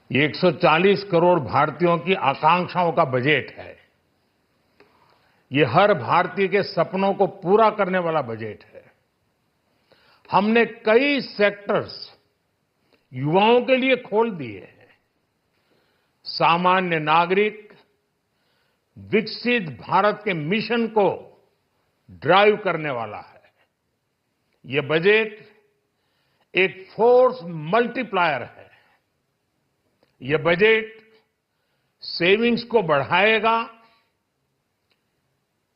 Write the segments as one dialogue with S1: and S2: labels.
S1: ये 140 करोड़ भारतीयों की आकांक्षाओं का बजट है। ये हर भारतीय के सपनों को पूरा करने वाला बजट है। हमने कई सेक्टर्स युवाओं के लिए खोल दिए हैं। सामान्य नागरिक विकसित भारत के मिशन को ड्राइव करने वाला है। ये बजट एक फोर्स मल्टीप्लायर है। ये बजट सेविंग्स को बढ़ाएगा,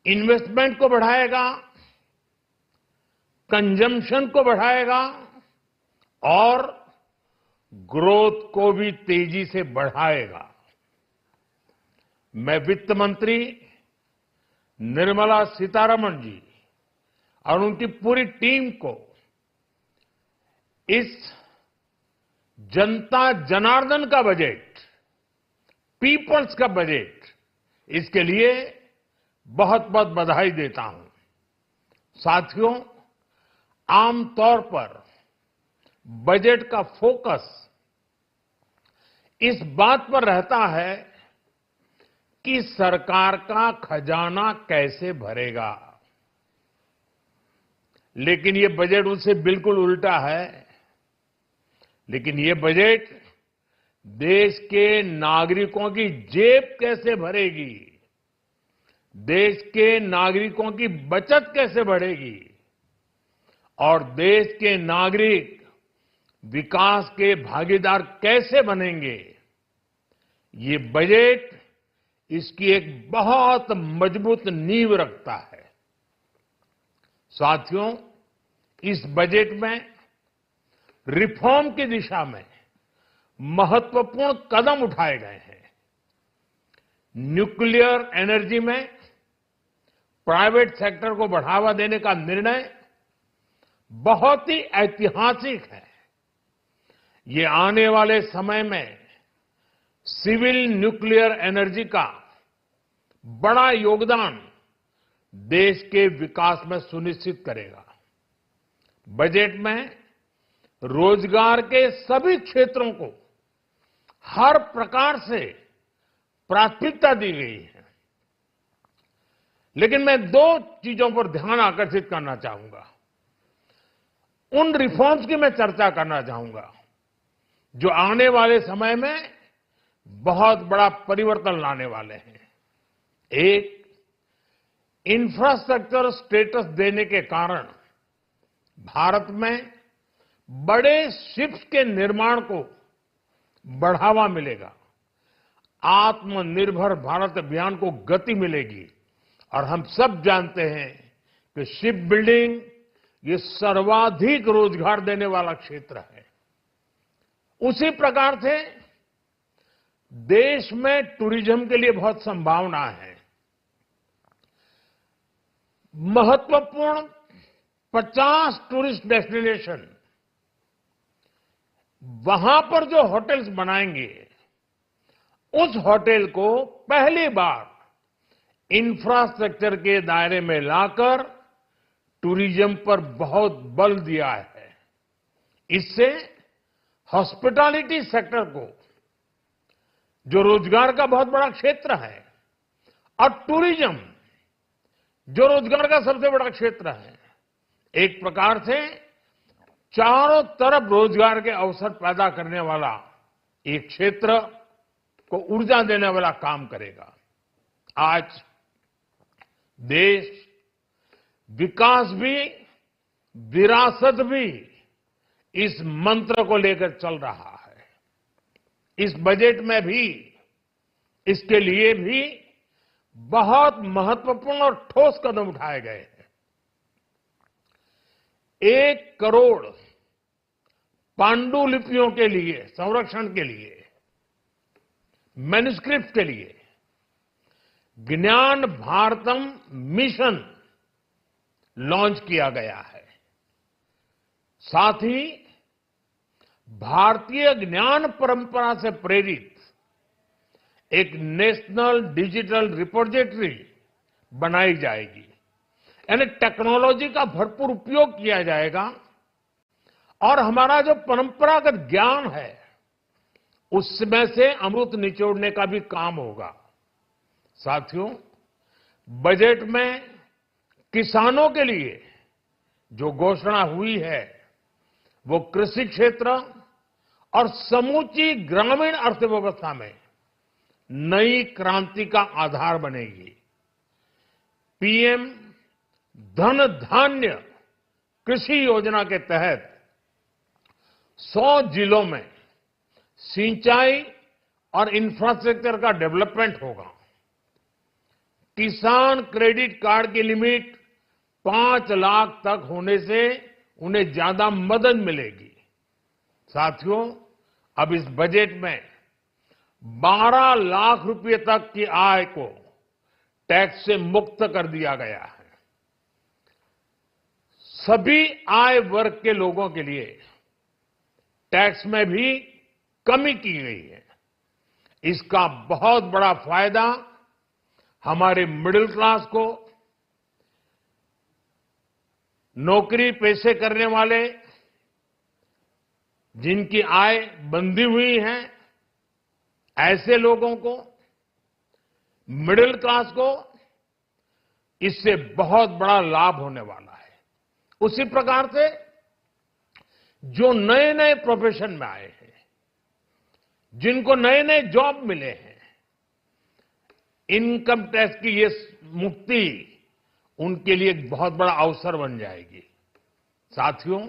S1: इन्वेस्टमेंट को बढ़ाएगा, कंजम्पशन को बढ़ाएगा और ग्रोथ को भी तेजी से बढ़ाएगा। मैं वित्त मंत्री निर्मला सीतारमण जी और उनकी पूरी टीम को इस जनता जनार्दन का बजट, पीपल्स का बजट, इसके लिए बहुत बहुत बधाई देता हूं। साथियों, आमतौर पर बजट का फोकस इस बात पर रहता है कि सरकार का खजाना कैसे भरेगा, लेकिन ये बजट उससे बिल्कुल उल्टा है। लेकिन ये बजट देश के नागरिकों की जेब कैसे भरेगी, देश के नागरिकों की बचत कैसे बढ़ेगी और देश के नागरिक विकास के भागीदार कैसे बनेंगे, ये बजट इसकी एक बहुत मजबूत नींव रखता है। साथियों, इस बजट में रिफॉर्म की दिशा में महत्वपूर्ण कदम उठाए गए हैं। न्यूक्लियर एनर्जी में प्राइवेट सेक्टर को बढ़ावा देने का निर्णय बहुत ही ऐतिहासिक है। ये आने वाले समय में सिविल न्यूक्लियर एनर्जी का बड़ा योगदान देश के विकास में सुनिश्चित करेगा। बजट में रोजगार के सभी क्षेत्रों को हर प्रकार से प्राथमिकता दी गई है। लेकिन मैं दो चीजों पर ध्यान आकर्षित करना चाहूंगा। उन रिफॉर्म्स की मैं चर्चा करना चाहूंगा जो आने वाले समय में बहुत बड़ा परिवर्तन लाने वाले हैं। एक, इंफ्रास्ट्रक्चर स्टेटस देने के कारण भारत में बड़े शिप्स के निर्माण को बढ़ावा मिलेगा। आत्मनिर्भर भारत अभियान को गति मिलेगी और हम सब जानते हैं कि शिप बिल्डिंग ये सर्वाधिक रोजगार देने वाला क्षेत्र है। उसी प्रकार से देश में टूरिज्म के लिए बहुत संभावना है। महत्वपूर्ण 50 टूरिस्ट डेस्टिनेशन, वहां पर जो होटल्स बनाएंगे, उस होटल को पहली बार इंफ्रास्ट्रक्चर के दायरे में लाकर टूरिज्म पर बहुत बल दिया है। इससे हॉस्पिटैलिटी सेक्टर को, जो रोजगार का बहुत बड़ा क्षेत्र है, और टूरिज्म जो रोजगार का सबसे बड़ा क्षेत्र है, एक प्रकार से चारों तरफ रोजगार के अवसर पैदा करने वाला एक क्षेत्र को ऊर्जा देने वाला काम करेगा। आज देश विकास भी, विरासत भी, इस मंत्र को लेकर चल रहा है। इस बजट में भी इसके लिए भी बहुत महत्वपूर्ण और ठोस कदम उठाए गए हैं। 1 करोड़ पांडुलिपियों के लिए संरक्षण के लिए, मैन्युस्क्रिप्ट के लिए ज्ञान भारतम मिशन लॉन्च किया गया है। साथ ही भारतीय ज्ञान परंपरा से प्रेरित एक नेशनल डिजिटल रिपोजिटरी बनाई जाएगी। यानी टेक्नोलॉजी का भरपूर उपयोग किया जाएगा और हमारा जो परंपरागत ज्ञान है उसमें से अमृत निचोड़ने का भी काम होगा। साथियों, बजट में किसानों के लिए जो घोषणा हुई है वो कृषि क्षेत्र और समूची ग्रामीण अर्थव्यवस्था में नई क्रांति का आधार बनेगी। पीएम धन धान्य कृषि योजना के तहत 100 जिलों में सिंचाई और इंफ्रास्ट्रक्चर का डेवलपमेंट होगा। किसान क्रेडिट कार्ड की लिमिट 5 लाख तक होने से उन्हें ज्यादा मदद मिलेगी। साथियों, अब इस बजट में 12 लाख रुपए तक की आय को टैक्स से मुक्त कर दिया गया है। सभी आय वर्ग के लोगों के लिए टैक्स में भी कमी की गई है। इसका बहुत बड़ा फायदा हमारे मिडिल क्लास को, नौकरी पेशे करने वाले जिनकी आय बंधी हुई है, ऐसे लोगों को, मिडिल क्लास को इससे बहुत बड़ा लाभ होने वाला है। उसी प्रकार से जो नए नए प्रोफेशन में आए हैं, जिनको नए नए जॉब मिले हैं, इनकम टैक्स की ये मुक्ति उनके लिए एक बहुत बड़ा अवसर बन जाएगी। साथियों,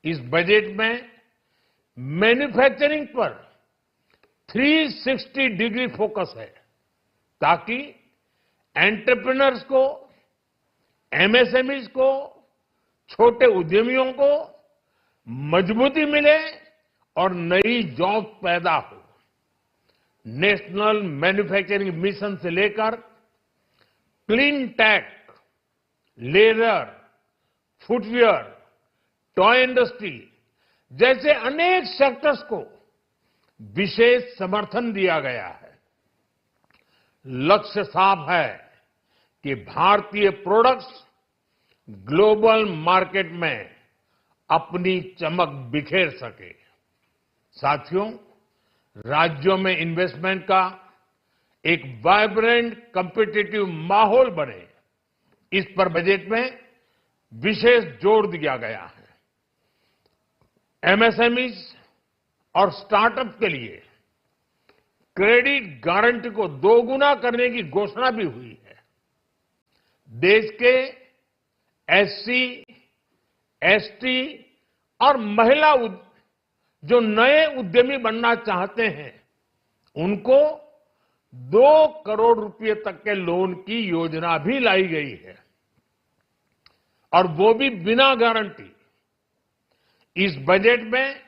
S1: इस बजट में मैन्युफैक्चरिंग पर 360 डिग्री फोकस है ताकि एंटरप्रेन्योर्स को, एमएसएमईज को, छोटे उद्यमियों को मजबूती मिले और नई जॉब पैदा हो। नेशनल मैन्युफैक्चरिंग मिशन से लेकर clean tech, leather, footwear, toy industry जैसे अनेक सेक्टर्स को विशेष समर्थन दिया गया है। लक्ष्य साफ है कि भारतीय प्रोडक्ट्स ग्लोबल मार्केट में अपनी चमक बिखेर सके। साथियों, राज्यों में इन्वेस्टमेंट का एक वाइब्रेंट कॉम्पिटिटिव माहौल बने, इस पर बजट में विशेष जोर दिया गया है। एमएसएमईज और स्टार्टअप के लिए क्रेडिट गारंटी को दोगुना करने की घोषणा भी हुई है। देश के एससी, एसटी और महिला जो नए उद्यमी बनना चाहते हैं, उनको 2 करोड़ रुपए तक के लोन की योजना भी लाई गई है, और वो भी बिना गारंटी। इस बजट में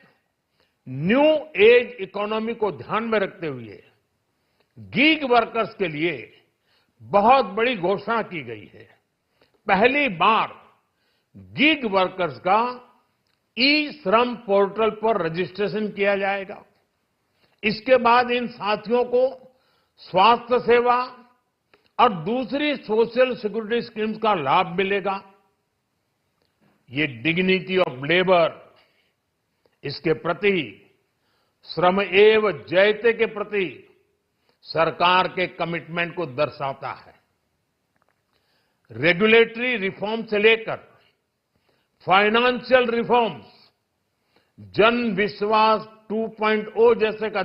S1: न्यू एज इकोनॉमी को ध्यान में रखते हुए गीग वर्कर्स के लिए बहुत बड़ी घोषणा की गई है। पहली बार गीग वर्कर्स का ई श्रम पोर्टल पर रजिस्ट्रेशन किया जाएगा। इसके बाद इन साथियों को स्वास्थ्य सेवा और दूसरी सोशल सिक्योरिटी स्कीम्स का लाभ मिलेगा। ये डिग्निटी ऑफ लेबर, इसके प्रति, श्रम एव जयते के प्रति सरकार के कमिटमेंट को दर्शाता है। रेगुलेटरी रिफॉर्म से लेकर फाइनेंशियल रिफॉर्म्स, जन विश्वास 2.0 जैसे कदम